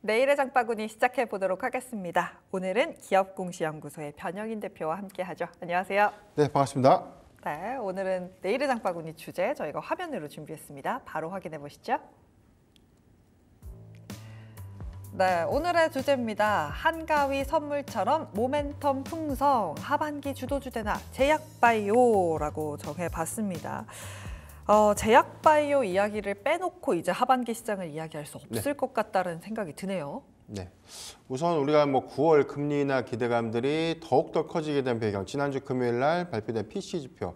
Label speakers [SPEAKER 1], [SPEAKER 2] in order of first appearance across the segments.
[SPEAKER 1] 내일의 장바구니 시작해 보도록 하겠습니다. 오늘은 기업공시연구소의 변영인 대표와 함께하죠. 안녕하세요.
[SPEAKER 2] 네, 반갑습니다.
[SPEAKER 1] 네, 오늘은 내일의 장바구니 주제 저희가 화면으로 준비했습니다. 바로 확인해 보시죠. 네, 오늘의 주제입니다. 한가위 선물처럼 모멘텀 풍성, 하반기 주도주대나 제약바이오라고 정해봤습니다. 제약바이오 이야기를 빼놓고 이제 하반기 시장을 이야기할 수 없을 것 같다는 생각이 드네요.
[SPEAKER 2] 네, 우선 우리가 9월 금리나 기대감들이 더욱더 커지게 된 배경, 지난주 금요일 날 발표된 PC 지표,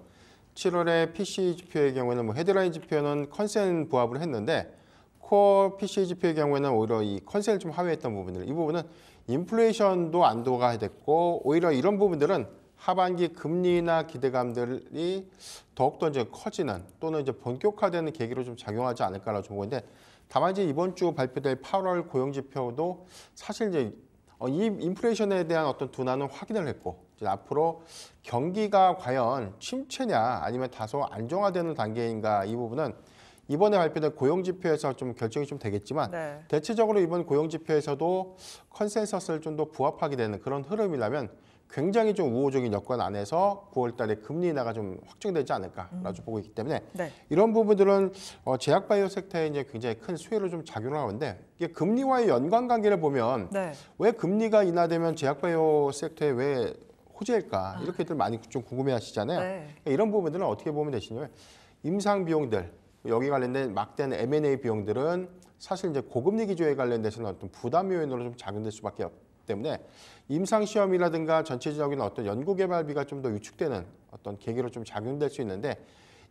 [SPEAKER 2] 7월에 PC 지표의 경우에는 헤드라인 지표는 컨센 부합을 했는데 코어 PC 지표의 경우에는 오히려 이 컨센을 좀 하회했던 부분들, 이 부분은 인플레이션도 안도가 됐고 오히려 이런 부분들은 하반기 금리나 기대감들이 더욱더 이제 커지는 또는 이제 본격화되는 계기로 좀 작용하지 않을까라고 좀 보는데, 다만 이제 이번 주 발표될 8월 고용 지표도 사실 이제 이 인플레이션에 대한 어떤 둔화는 확인을 했고, 이제 앞으로 경기가 과연 침체냐 아니면 다소 안정화되는 단계인가, 이 부분은 이번에 발표된 고용 지표에서 좀 결정이 좀 되겠지만 대체적으로 이번 고용 지표에서도 컨센서스를 좀 더 부합하게 되는 그런 흐름이라면 굉장히 좀 우호적인 여건 안에서 9월 달에 금리 인하가 좀 확정되지 않을까라고 보고 있기 때문에 이런 부분들은 제약바이오 섹터에 이제 굉장히 큰 수혜로 좀 작용을 하는데, 이게 금리와의 연관관계를 보면 왜 금리가 인하되면 제약바이오 섹터에 왜 호재일까, 이렇게들 많이 좀 궁금해하시잖아요. 그러니까 이런 부분들은 어떻게 보면 되시냐면 임상 비용들, 여기 관련된 막대한 M&A 비용들은 사실 이제 고금리 기조에 관련돼서는 어떤 부담 요인으로 좀 작용될 수밖에 없기 때문에 임상 시험이라든가 전체적인 어떤 연구 개발비가 좀 더 위축되는 어떤 계기로 좀 작용될 수 있는데,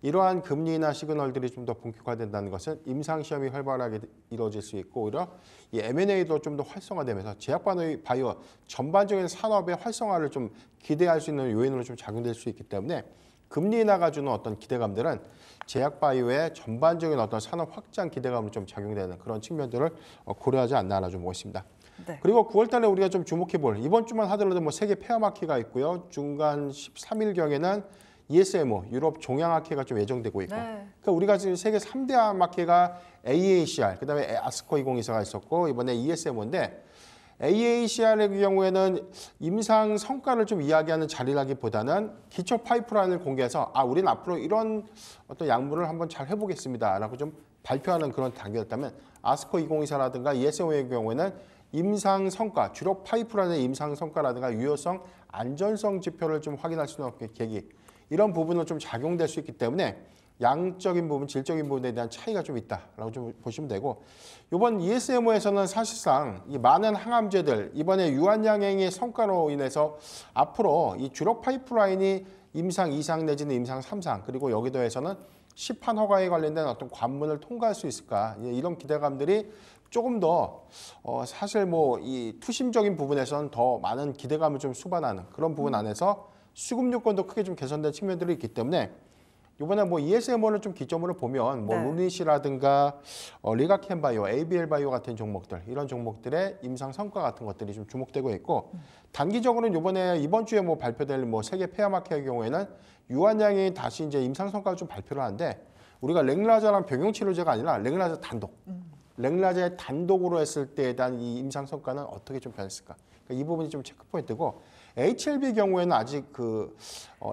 [SPEAKER 2] 이러한 금리나 시그널들이 좀 더 본격화된다는 것은 임상 시험이 활발하게 이루어질 수 있고 오히려 이 M&A도 좀 더 활성화되면서 제약바이오 전반적인 산업의 활성화를 좀 기대할 수 있는 요인으로 좀 작용될 수 있기 때문에 금리 인하가 주는 어떤 기대감들은 제약바이오의 전반적인 어떤 산업 확장 기대감으로 좀 작용되는 그런 측면들을 고려하지 않나 좀 보고 있습니다. 그리고 9월 달에 우리가 좀 주목해 볼, 이번 주만 하더라도 세계 페어마켓가 있고요. 중간 13일경에는 ESMO, 유럽 종양학회가 좀 예정되고 있고, 그러니까 우리가 지금 세계 3대 마켓가 AACR, 그다음에 아스코 2024가 있었고 이번에 ESMO인데, AACR의 경우에는 임상 성과를 좀 이야기하는 자리라기보다는 기초 파이프라인을 공개해서 우리는 앞으로 이런 어떤 약물을 한번 잘 해보겠습니다라고 좀 발표하는 그런 단계였다면, 아스코 2024라든가 ESMO의 경우에는 임상 성과, 주력 파이프라인의 임상 성과라든가 유효성, 안전성 지표를 좀 확인할 수 있는 계기, 이런 부분은 좀 작용될 수 있기 때문에 양적인 부분, 질적인 부분에 대한 차이가 좀 있다라고 좀 보시면 되고, 이번 ESMO에서는 사실상 이 많은 항암제들, 이번에 유한양행의 성과로 인해서 앞으로 이 주력 파이프라인이 임상 2상 내지는 임상 3상, 그리고 여기도에서는 시판 허가에 관련된 어떤 관문을 통과할 수 있을까, 이런 기대감들이 조금 더 사실 이 투심적인 부분에서는 더 많은 기대감을 좀 수반하는 그런 부분 안에서 수급 요건도 크게 좀 개선된 측면들이 있기 때문에 이번에 ESMO를 좀 기점으로 보면 루닛이라든가 리가켄바이오, ABL바이오 같은 종목들, 이런 종목들의 임상 성과 같은 것들이 좀 주목되고 있고, 단기적으로는 이번 주에 발표될 세계 페어마켓의 경우에는 유한양이 다시 이제 임상 성과를 좀 발표를 하는데, 우리가 랭라자랑 병용 치료제가 아니라 랭라자 단독, 랭라자의 단독으로 했을 때에 대한 이 임상 성과는 어떻게 좀 변했을까? 그러니까 이 부분이 좀 체크 포인트고, HLB 경우에는 아직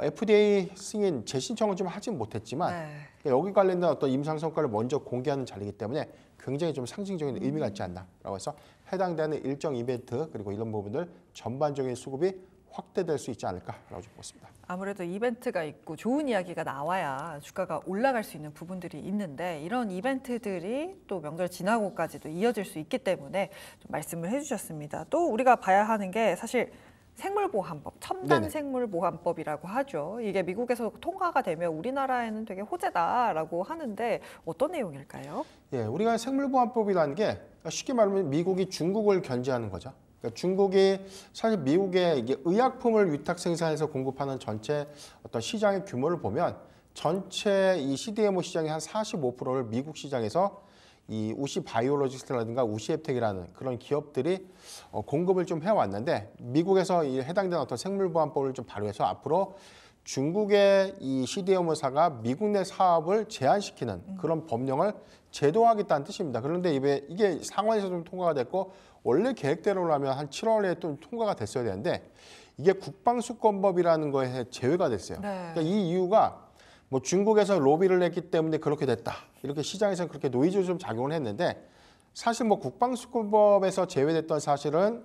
[SPEAKER 2] FDA 승인 재신청을 좀 하진 못했지만 여기 관련된 어떤 임상 성과를 먼저 공개하는 자리이기 때문에 굉장히 좀 상징적인 의미가 있지 않나라고 해서 해당되는 일정 이벤트, 그리고 이런 부분들 전반적인 수급이 확대될 수 있지 않을까라고 보고 있습니다.
[SPEAKER 1] 아무래도 이벤트가 있고 좋은 이야기가 나와야 주가가 올라갈 수 있는 부분들이 있는데, 이런 이벤트들이 또 명절 지나고까지도 이어질 수 있기 때문에 좀 말씀을 해주셨습니다. 또 우리가 봐야 하는 게 사실 생물보안법, 첨단 생물보안법이라고 하죠. 이게 미국에서 통과가 되면 우리나라에는 되게 호재다라고 하는데 어떤 내용일까요?
[SPEAKER 2] 우리가 생물보안법이라는 게 쉽게 말하면 미국이 중국을 견제하는 거죠. 그러니까 중국이 사실 미국의 이게 의약품을 위탁 생산해서 공급하는 전체 어떤 시장의 규모를 보면 전체 이 CDMO 시장의 한 45%를 미국 시장에서 이 우시 바이오로직스라든가 우시앱텍이라는 그런 기업들이 공급을 좀 해왔는데, 미국에서 이 해당되는 어떤 생물보안법을 좀 발효해서 앞으로 중국의 이 CDMO사가 미국 내 사업을 제한시키는 그런 법령을 제도화하겠다는 뜻입니다. 그런데 이게 상원에서 좀 통과가 됐고 원래 계획대로라면 한 7월에 또 통과가 됐어야 되는데 이게 국방수권법이라는 거에 제외가 됐어요.
[SPEAKER 1] 네.
[SPEAKER 2] 그러니까 이 이유가 뭐 중국에서 로비를 했기 때문에 그렇게 됐다. 이렇게 시장에서는 그렇게 노이즈로 좀 작용을 했는데 사실 뭐 국방수권법에서 제외됐던 사실은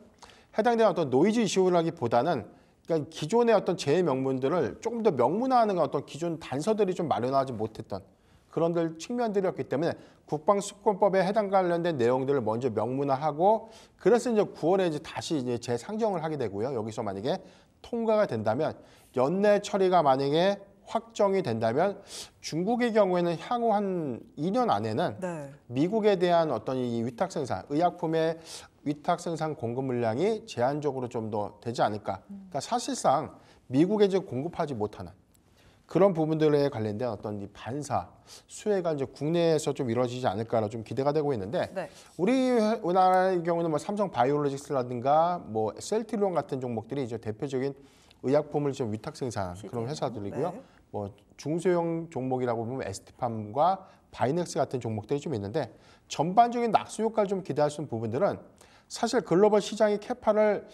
[SPEAKER 2] 해당되는 어떤 노이즈 이슈라기보다는 그러니까 기존의 어떤 제외 명문들을 조금 더 명문화하는 어떤 기존 단서들이 좀 마련하지 못했던 그런 측면들이었기 때문에 국방수권법에 해당 관련된 내용들을 먼저 명문화하고 그래서 이제 9월에 이제 다시 이제 재상정을 하게 되고요. 여기서 만약에 통과가 된다면 연내 처리가 만약에 확정이 된다면 중국의 경우에는 향후 한 2년 안에는
[SPEAKER 1] 네.
[SPEAKER 2] 미국에 대한 어떤 이 위탁 생산, 의약품의 위탁 생산 공급 물량이 제한적으로 좀 더 되지 않을까. 그러니까 사실상 미국에 이제 공급하지 못하는 그런 부분들에 관련된 어떤 이 반사 수혜가 이제 국내에서 좀 이루어지지 않을까라 좀 기대가 되고 있는데
[SPEAKER 1] 네.
[SPEAKER 2] 우리나라의 경우는 뭐 삼성 바이오로직스라든가 뭐 셀트리온 같은 종목들이 이제 대표적인 의약품을 좀 위탁 생산한 그런 회사들이고요.
[SPEAKER 1] 네.
[SPEAKER 2] 뭐 중소형 종목이라고 보면 에스티팜과 바이넥스 같은 종목들이 좀 있는데 전반적인 낙수 효과를 좀 기대할 수 있는 부분들은 사실 글로벌 시장의 캐파를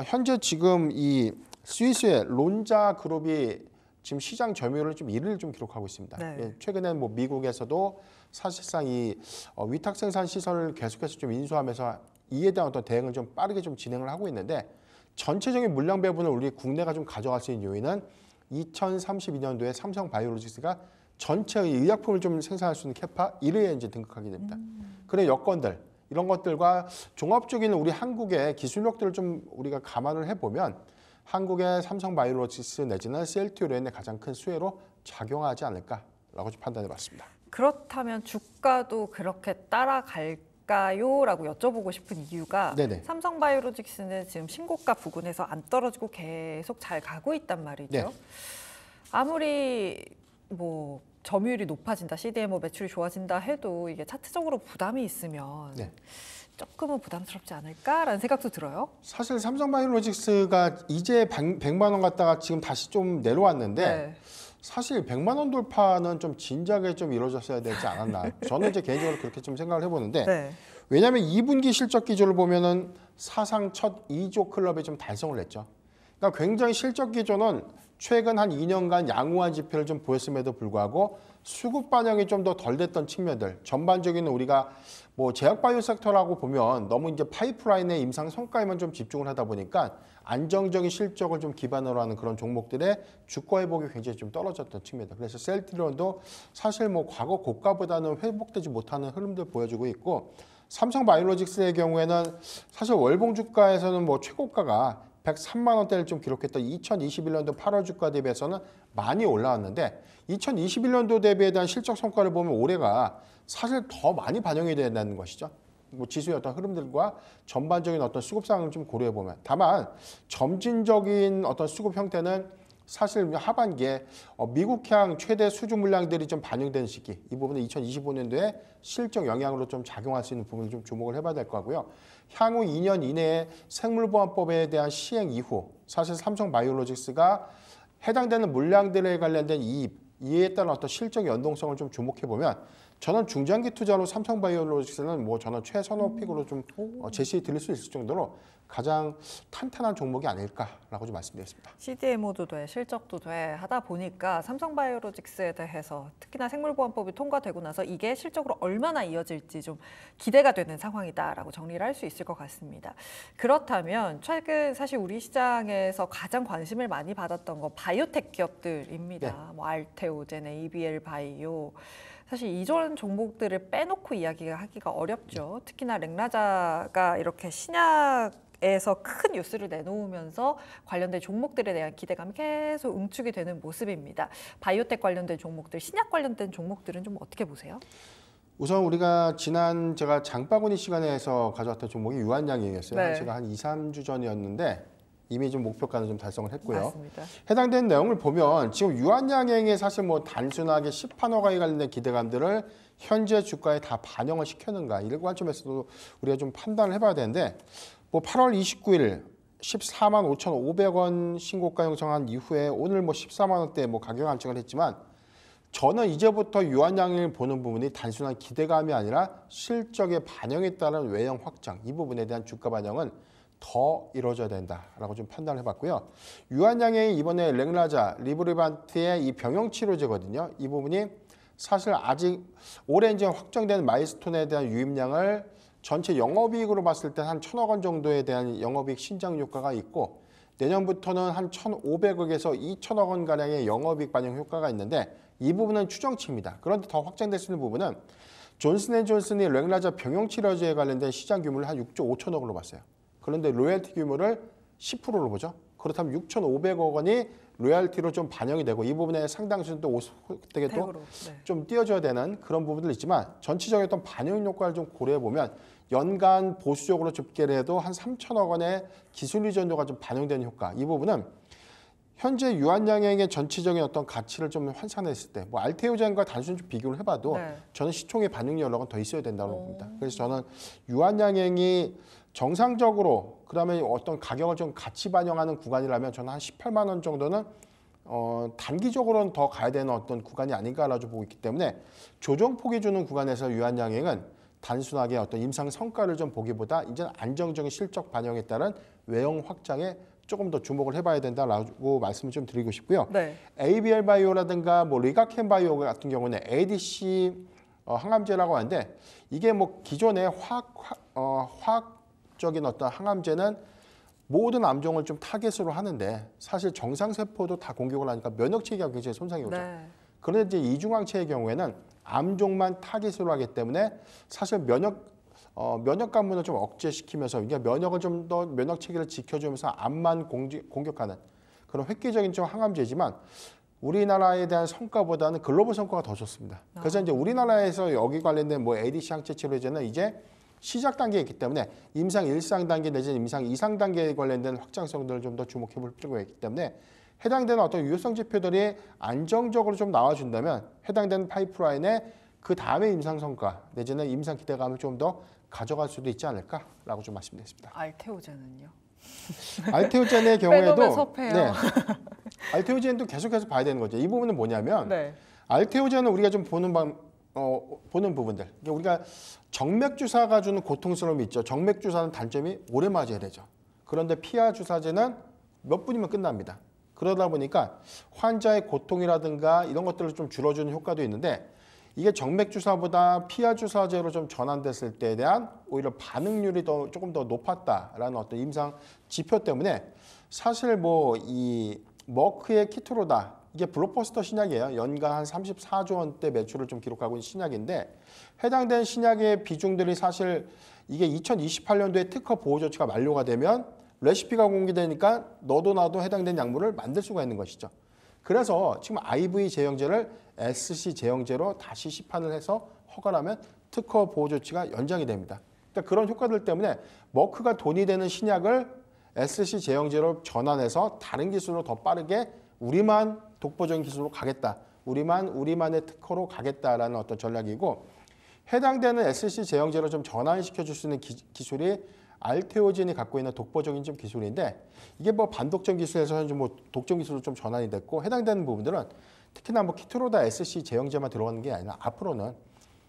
[SPEAKER 2] 현재 지금 이 스위스의 론자 그룹이 지금 시장 점유율을 좀 1위를 좀 기록하고 있습니다.
[SPEAKER 1] 네.
[SPEAKER 2] 예, 최근에 뭐 미국에서도 사실상 이 위탁 생산 시설을 계속해서 좀 인수하면서 이에 대한 어떤 대응을 좀 빠르게 좀 진행을 하고 있는데 전체적인 물량 배분을 우리 국내가 좀 가져갈 수 있는 요인은 2032년도에 삼성 바이오로직스가 전체의 의약품을 좀 생산할 수 있는 캐파 1위에 이제 등극하게 됩니다. 그런 여건들 이런 것들과 종합적인 우리 한국의 기술력들을 좀 우리가 감안을 해보면 한국의 삼성 바이오로직스 내지는 셀트리온의 가장 큰 수혜로 작용하지 않을까라고 좀 판단해봤습니다.
[SPEAKER 1] 그렇다면 주가도 그렇게 따라갈까요? 라고 여쭤보고 싶은 이유가
[SPEAKER 2] 네네.
[SPEAKER 1] 삼성바이오로직스는 지금 신고가 부근에서 안 떨어지고 계속 잘 가고 있단 말이죠.
[SPEAKER 2] 네.
[SPEAKER 1] 아무리 뭐 점유율이 높아진다, CDMO 매출이 좋아진다 해도 이게 차트적으로 부담이 있으면
[SPEAKER 2] 네.
[SPEAKER 1] 조금은 부담스럽지 않을까라는 생각도 들어요.
[SPEAKER 2] 사실 삼성 바이오로직스가 이제 100만 원 갔다가 지금 다시 좀 내려왔는데
[SPEAKER 1] 네.
[SPEAKER 2] 사실 100만 원 돌파는 좀 진작에 좀 이루어졌어야 되지 않았나. 저는 이제 개인적으로 그렇게 좀 생각을 해보는데
[SPEAKER 1] 네.
[SPEAKER 2] 왜냐하면 2분기 실적 기조를 보면은 사상 첫 2조 클럽에 좀 달성을 했죠. 그러니까 굉장히 실적 기조는 최근 한 2년간 양호한 지표를 좀 보였음에도 불구하고 수급 반영이 좀 더 덜 됐던 측면들 전반적인 우리가 뭐 제약바이오 섹터라고 보면 너무 이제 파이프라인의 임상 성과에만 좀 집중을 하다 보니까 안정적인 실적을 좀 기반으로 하는 그런 종목들의 주가 회복이 굉장히 좀 떨어졌던 측면이다. 그래서 셀트리온도 사실 뭐 과거 고가보다는 회복되지 못하는 흐름들 보여주고 있고 삼성 바이오로직스의 경우에는 사실 월봉 주가에서는 뭐 최고가가 103만 원대를 좀 기록했던 2021년도 8월 주가 대비해서는 많이 올라왔는데 2021년도 대비에 대한 실적 성과를 보면 올해가 사실 더 많이 반영이 된다는 것이죠. 뭐 지수의 어떤 흐름들과 전반적인 어떤 수급 상황을 좀 고려해 보면 다만 점진적인 어떤 수급 형태는 사실 하반기에 미국향 최대 수주 물량들이 좀 반영되는 시기 이 부분은 2025년도에 실적 영향으로 좀 작용할 수 있는 부분을 좀 주목을 해봐야 될 것 같고요. 향후 2년 이내에 생물보안법에 대한 시행 이후 사실 삼성 바이오로직스가 해당되는 물량들에 관련된 이에 따른 어떤 실적 연동성을 좀 주목해 보면 저는 중장기 투자로 삼성 바이오로직스는 뭐 저는 최선호 픽으로 좀 제시해 드릴 수 있을 정도로 가장 탄탄한 종목이 아닐까라고 좀 말씀드리겠습니다.
[SPEAKER 1] CDMO도 돼, 실적도 돼 하다 보니까 삼성바이오로직스에 대해서 특히나 생물보안법이 통과되고 나서 이게 실적으로 얼마나 이어질지 좀 기대가 되는 상황이다라고 정리를 할 수 있을 것 같습니다. 그렇다면 최근 사실 우리 시장에서 가장 관심을 많이 받았던 건 바이오텍 기업들입니다.
[SPEAKER 2] 네.
[SPEAKER 1] 뭐 알테오젠, ABL 바이오. 사실 이전 종목들을 빼놓고 이야기가 하기가 어렵죠. 특히나 렉나자가 이렇게 신약에서 큰 뉴스를 내놓으면서 관련된 종목들에 대한 기대감이 계속 응축이 되는 모습입니다. 바이오텍 관련된 종목들, 신약 관련된 종목들은 좀 어떻게 보세요?
[SPEAKER 2] 우선 우리가 지난 제가 장바구니 시간에서 가져왔던 종목이 유한양행이었어요.
[SPEAKER 1] 네.
[SPEAKER 2] 제가 한 2, 3주 전이었는데 이미 좀 목표가는 좀 달성을 했고요.
[SPEAKER 1] 맞습니다.
[SPEAKER 2] 해당되는 내용을 보면 지금 유한양행이 사실 뭐 단순하게 시판허가에 관련된 기대감들을 현재 주가에 다 반영을 시켰는가 이런 관점에서도 우리가 좀 판단을 해봐야 되는데 뭐 8월 29일 14만 5,500원 신고가 형성한 이후에 오늘 뭐 14만 원대 뭐 가격 안착을 했지만 저는 이제부터 유한양행을 보는 부분이 단순한 기대감이 아니라 실적에 반영에 따른 외형 확장, 이 부분에 대한 주가 반영은 더 이루어져야 된다라고 좀 판단을 해봤고요. 유한양행이 이번에 랭라자, 리브리반트의 이 병용 치료제거든요. 이 부분이 사실 아직 올해 이제 확정된 마일스톤에 대한 유입량을 전체 영업이익으로 봤을 때 한 1,000억 원 정도에 대한 영업이익 신장 효과가 있고 내년부터는 한 1,500억에서 2,000억 원 가량의 영업이익 반영 효과가 있는데 이 부분은 추정치입니다. 그런데 더 확장될 수 있는 부분은 존슨앤존슨이 랭라자 병용 치료제에 관련된 시장 규모를 한 6조 5천억으로 봤어요. 그런데 로열티 규모를 10%로 보죠. 그렇다면 6,500억 원이 로열티로 좀 반영이 되고 이 부분에 상당수는 또 되게 또 좀 띄워줘야 되는 그런 부분들 있지만 전체적인 어떤 반영 효과를 좀 고려해 보면 연간 보수적으로 집계를 해도 한 3천억 원의 기술 이전료가 좀 반영되는 효과, 이 부분은 현재 유한양행의 전체적인 어떤 가치를 좀 환산했을 때 뭐 알테오젠과 단순히 좀 비교를 해봐도 저는 시총의 반영 여력은 더 있어야 된다고 봅니다. 그래서 저는 유한양행이 정상적으로 그다음에 어떤 가격을 좀 같이 반영하는 구간이라면 저는 한 18만 원 정도는 단기적으로는 더 가야 되는 어떤 구간이 아닌가라고 보고 있기 때문에 조정폭이 주는 구간에서 유한양행은 단순하게 어떤 임상 성과를 좀 보기보다 이제 안정적인 실적 반영에 따른 외형 확장에 조금 더 주목을 해봐야 된다라고 말씀을 좀 드리고 싶고요. ABL 바이오라든가 뭐 리가켄 바이오 같은 경우는 ADC 항암제라고 하는데 이게 뭐 기존의 화학적인 어떤 항암제는 모든 암종을 좀 타겟으로 하는데 사실 정상세포도 다 공격을 하니까 면역체계가 굉장히 손상이 오죠. 그런데 이제 이중항체의 경우에는 암종만 타겟으로 하기 때문에 사실 면역 가문을 좀 억제시키면서 이게 면역을 좀 더 면역 체계를 지켜주면서 암만 공격하는 그런 획기적인 좀 항암제지만 우리나라에 대한 성과보다는 글로벌 성과가 더 좋습니다. 그래서 이제 우리나라에서 여기 관련된 뭐 ADC 항체 치료제는 이제 시작 단계에 있기 때문에 임상 1상 단계 내지는 임상 2상 단계에 관련된 확장성들을 좀 더 주목해 볼 필요가 있기 때문에 해당되는 어떤 유효성 지표들이 안정적으로 좀 나와준다면 해당되는 파이프라인에 그 다음에 임상 성과 내지는 임상 기대감을 좀 더 가져갈 수도 있지 않을까라고 좀 말씀드렸습니다.
[SPEAKER 1] 알테오젠은요?
[SPEAKER 2] 알테오젠의 경우에도
[SPEAKER 1] 섭해요.
[SPEAKER 2] 알테오젠도 계속해서 봐야 되는 거죠. 이 부분은 뭐냐면 알테오젠은 우리가 좀 보는 부분들. 우리가 정맥 주사가 주는 고통스러움이 있죠. 정맥 주사는 단점이 오래 맞아야 되죠. 그런데 피하 주사제는 몇 분이면 끝납니다. 그러다 보니까 환자의 고통이라든가 이런 것들을 좀 줄여주는 효과도 있는데 이게 정맥 주사보다 피하 주사제로 좀 전환됐을 때에 대한 오히려 반응률이 조금 더 높았다라는 어떤 임상 지표 때문에 사실 뭐 이 머크의 키트로다 이게 블록버스터 신약이에요. 연간 한 34조 원대 매출을 좀 기록하고 있는 신약인데 해당된 신약의 비중들이 사실 이게 2028년도에 특허 보호 조치가 만료가 되면 레시피가 공개되니까 너도 나도 해당된 약물을 만들 수가 있는 것이죠. 그래서 지금 IV 제형제를 SC 제형제로 다시 시판을 해서 허가하면 특허 보호 조치가 연장이 됩니다. 그러니까 그런 효과들 때문에 머크가 돈이 되는 신약을 SC 제형제로 전환해서 다른 기술로 더 빠르게 우리만 독보적인 기술로 가겠다. 우리만의 특허로 가겠다라는 어떤 전략이고 해당되는 SC 제형제로 좀 전환시켜 줄 수 있는 기술이 알테오젠이 갖고 있는 독보적인 좀 기술인데 이게 뭐 반독점 기술에서 현재 뭐 독점 기술로 좀 전환이 됐고 해당되는 부분들은 특히나 뭐 키트로다 SC 제형제만 들어가는 게 아니라 앞으로는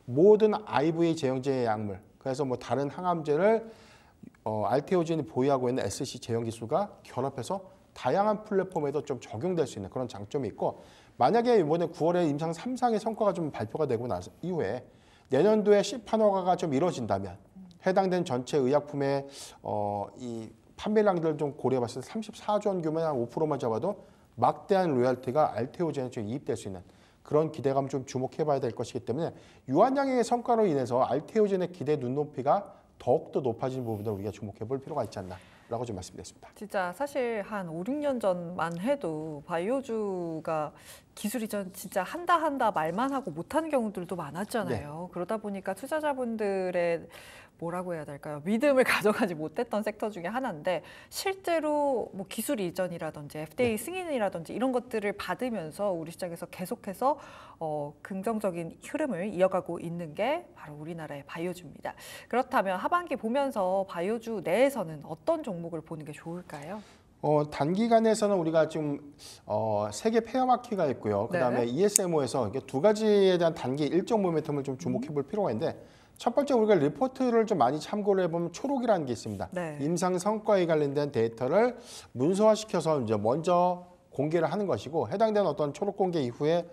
[SPEAKER 2] 모든 IV 제형제의 약물 그래서 뭐 다른 항암제를 알테오젠이 보유하고 있는 SC 제형 기술과 결합해서 다양한 플랫폼에도 좀 적용될 수 있는 그런 장점이 있고 만약에 이번에 9월에 임상 3상의 성과가 좀 발표가 되고 나서 이후에 내년도에 시판 허가가 좀 이루어진다면 해당된 전체 의약품의 이 판매량들 좀 고려해봤을 때 34조 원 규모의 한 5%만 잡아도 막대한 로열티가 알테오젠에 좀 이입될 수 있는 그런 기대감 좀 주목해봐야 될 것이기 때문에 유한양행의 성과로 인해서 알테오젠의 기대 눈높이가 더욱더 높아지는 부분을 우리가 주목해볼 필요가 있지 않나라고 좀 말씀드렸습니다.
[SPEAKER 1] 진짜 사실 한 5, 6년 전만 해도 바이오주가 기술 이전 진짜 한다 말만 하고 못하는 경우들도 많았잖아요. 그러다 보니까 투자자분들의 뭐라고 해야 될까요? 믿음을 가져가지 못했던 섹터 중에 하나인데 실제로 뭐 기술 이전이라든지 FDA 승인이라든지 이런 것들을 받으면서 우리 시장에서 계속해서 긍정적인 흐름을 이어가고 있는 게 바로 우리나라의 바이오주입니다. 그렇다면 하반기 보면서 바이오주 내에서는 어떤 종목을 보는 게 좋을까요?
[SPEAKER 2] 단기간에서는 우리가 지금 세계 페어마키가 있고요. 그다음에
[SPEAKER 1] 네.
[SPEAKER 2] ESMO에서 이게 두 가지에 대한 단기 일정 모멘텀을 좀 주목해 볼 필요가 있는데 첫 번째 우리가 리포트를 좀 많이 참고를 해보면 초록이라는 게 있습니다.
[SPEAKER 1] 네.
[SPEAKER 2] 임상 성과에 관련된 데이터를 문서화시켜서 이제 먼저 공개를 하는 것이고 해당되는 어떤 초록 공개 이후에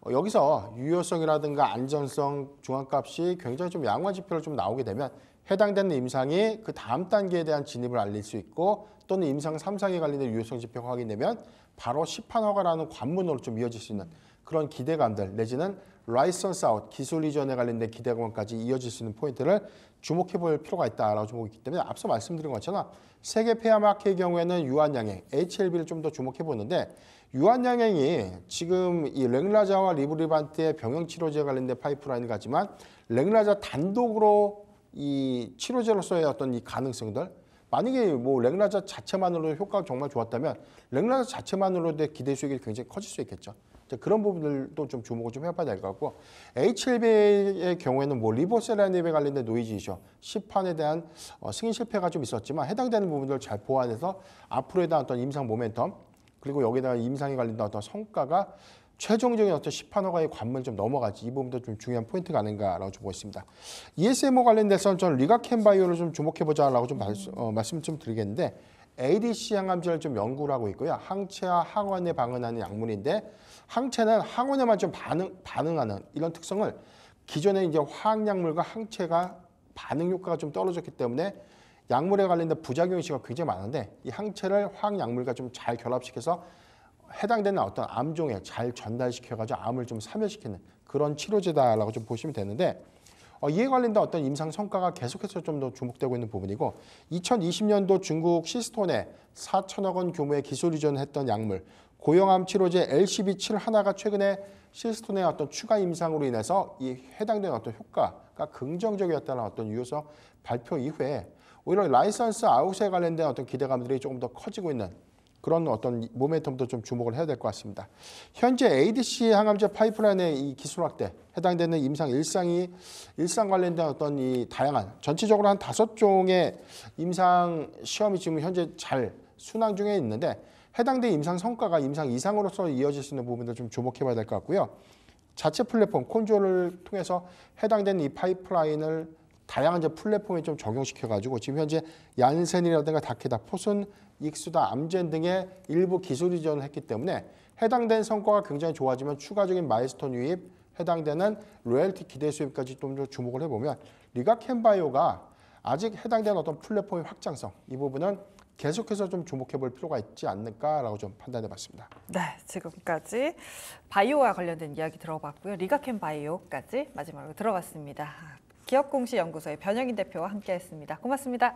[SPEAKER 2] 여기서 유효성이라든가 안전성, 중앙값이 굉장히 좀 양호한 지표로 좀 나오게 되면 해당되는 임상이 그 다음 단계에 대한 진입을 알릴 수 있고 또는 임상 3상에 관련된 유효성 지표가 확인되면 바로 시판 허가라는 관문으로 좀 이어질 수 있는 그런 기대감들 내지는 라이선스 아웃, 기술 이전에 관련된 기대감까지 이어질 수 있는 포인트를 주목해 볼 필요가 있다라고 보고 있기 때문에 앞서 말씀드린 것처럼 세계 페어마켓의 경우에는 유한양행, HLB를 좀 더 주목해 보는데 유한양행이 지금 이 랭라자와 리브리반트의 병형 치료제에 관련된 파이프라인을 가지만 랭라자 단독으로 이 치료제로서의 어떤 이 가능성들 만약에 뭐 랭라자 자체만으로 효과가 정말 좋았다면 랭라자 자체만으로도 기대 수익이 굉장히 커질 수 있겠죠. 그런 부분들도 좀 주목을 좀 해봐야 될 것 같고 HLB의 경우에는 뭐 리보세라닙에 관련된 노이즈 이슈, 시판에 대한 승인 실패가 좀 있었지만 해당되는 부분들을 잘 보완해서 앞으로에 대한 어떤 임상 모멘텀 그리고 여기다가 임상에 관련된 어떤 성과가 최종적인 어떤 시판 허가의 관문을 좀 넘어가지 이 부분도 좀 중요한 포인트가 아닌가라고 좀 보고 있습니다. ESMO 관련돼서는 저는 리가켄 바이오를 좀 주목해보자라고 좀 말씀 좀 드리겠는데 ADC 항암제를 좀 연구를 하고 있고요. 항체와 항원에 방응하는 약물인데 항체는 항원에만 좀 반응하는 이런 특성을 기존에 이제 화학약물과 항체가 반응 효과가 좀 떨어졌기 때문에 약물에 관련된 부작용 이슈가 굉장히 많은데 이 항체를 화학약물과 좀 잘 결합시켜서 해당되는 어떤 암종에 잘 전달시켜가지고 암을 좀 사멸시키는 그런 치료제다라고 좀 보시면 되는데 이에 관련된 어떤 임상 성과가 계속해서 좀 더 주목되고 있는 부분이고 2020년도 중국 시스톤에 4천억 원 규모의 기술 이전을 했던 약물 고형암 치료제 LCB7 하나가 최근에 시스톤의 어떤 추가 임상으로 인해서 이 해당되는 어떤 효과가 긍정적이었다는 어떤 유효성 발표 이후에 오히려 라이선스 아웃에 관련된 어떤 기대감들이 조금 더 커지고 있는 그런 어떤 모멘텀도 좀 주목을 해야 될 것 같습니다. 현재 ADC 항암제 파이프라인의 이 기술 확대, 해당되는 임상 일상 관련된 어떤 이 다양한 전체적으로 한 5종의 임상 시험이 지금 현재 잘 순항 중에 있는데 해당된 임상 성과가 임상 이상으로서 이어질 수 있는 부분들 좀 주목해 봐야 될 것 같고요. 자체 플랫폼 콘조를 통해서 해당되는 이 파이프라인을 다양한 플랫폼에 좀 적용시켜가지고 지금 현재 얀센이라든가 다케다, 포슨, 익수다, 암젠 등의 일부 기술 이전을 했기 때문에 해당된 성과가 굉장히 좋아지면 추가적인 마일스톤 유입, 해당되는 로열티 기대 수입까지 좀 더 주목을 해보면 리가켄바이오가 아직 해당되는 어떤 플랫폼의 확장성 이 부분은 계속해서 좀 주목해 볼 필요가 있지 않을까라고 좀 판단해 봤습니다.
[SPEAKER 1] 네, 지금까지 바이오와 관련된 이야기 들어봤고요. 리가켄바이오까지 마지막으로 들어봤습니다. 기업공시연구소의 변영인 대표와 함께했습니다. 고맙습니다.